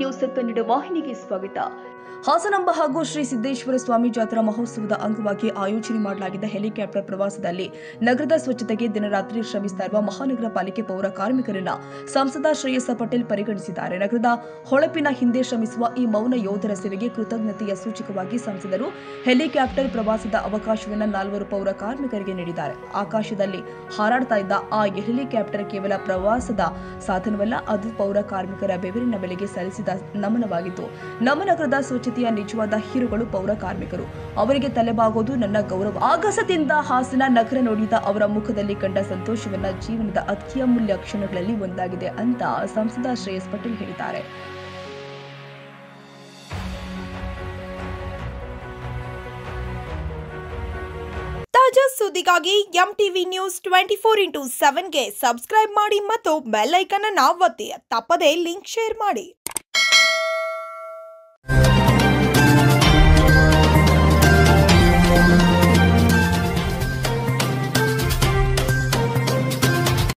News Kannada ವಾಹಿನಿಗೆ ಸ್ವಾಗತ. ಹಾಸನಾಂಬ ಹಾಗೂ ಶ್ರೀ ಸಿದ್ದೇಶ್ವರ ಸ್ವಾಮಿ ಜಾತ್ರಾ ಮಹೋತ್ಸವದ ಅಂಗವಾಗಿ ಆಯೋಜನೆ ಮಾಡಲಾಗಿದ್ದ ಹೆಲಿಕಾಪ್ಟರ್ ಪ್ರವಾಸದಲ್ಲಿ ನಗರದ ಸ್ವಚ್ಛತೆಗೆ ದಿನರಾತ್ರಿ ಶ್ರಮಿಸುತ್ತಾ ಇರುವ ಮಹಾನಗರ ಪಾಲಿಕೆ ಪೌರ ಕಾರ್ಮಿಕರನ್ನ ಸಂಸದ ಶ್ರೇಯಸ್ ಪಟೇಲ್ ಪರಿಗಣಿಸಿದ್ದಾರೆ. ನಗರದ ಹೊಳಪಿನ ಹಿಂದೆ ಶ್ರಮಿಸುವ ಈ ಮೌನ ಯೋಧರ ಸೇವೆಗೆ ಕೃತಜ್ಞತೆಯ ಸೂಚಕವಾಗಿ ಸಂಸದರು ಹೆಲಿಕಾಪ್ಟರ್ ಪ್ರವಾಸದ ಅವಕಾಶವನ್ನು 4 ಪೌರ ಕಾರ್ಮಿಕರಿಗೆ ನೀಡಿದ್ದಾರೆ. ಆಕಾಶದಲ್ಲಿ ಹಾರಾಡ್ತಾ ಇದ್ದ ಆ ಹೆಲಿಕಾಪ್ಟರ್ ಕೇವಲ ಪ್ರವಾಸದ ಸಾಧನವಲ್ಲ, ಅದು ಪೌರ ಕಾರ್ಮಿಕರ ಬೆವರಿನ ಬೆಲೆಗೆ ಸಲ್ಲಿಸಿದ ನಮನವಾಗಿತ್ತು. ನಮ್ಮ ನಗರದ ಸ್ವಚ್ಛತೆಯ ನಿಜವಾದ ಹೀರೋಗಳು ಪೌರ ಕಾರ್ಮಿಕರು. ಅವರಿಗೆ ತಲೆಬಾಗೋದು ನನ್ನ ಗೌರವ. ಆಗಸದಿಂದ ಹಾಸನ ನಗರ ನೋಡಿದ ಅವರ ಮುಖದಲ್ಲಿ ಕಂಡ ಸಂತೋಷವನ್ನ ಜೀವನದ ಅತಿ ಅಮೂಲ್ಯ ಕ್ಷಣಗಳಲ್ಲಿ ಒಂದಾಗಿದೆ ಅಂತ ಸಂಸದ ಶ್ರೇಯಸ್ ಪಟೇಲ್ ಹೇಳಿದ್ದಾರೆ. ತಾಜಾ ಸುದ್ದಿಗಾಗಿ ಎಂಟಿವಿ ನ್ಯೂಸ್ 24x7 ಗೆ ಸಬ್ಸ್ಕ್ರೈಬ್ ಮಾಡಿ ಮತ್ತು ಬೆಲ್ ಐಕಾನ್ ಅನ್ನು ಒತ್ತಿ. ತಪ್ಪದೇ ಲಿಂಕ್ ಶೇರ್ ಮಾಡಿ.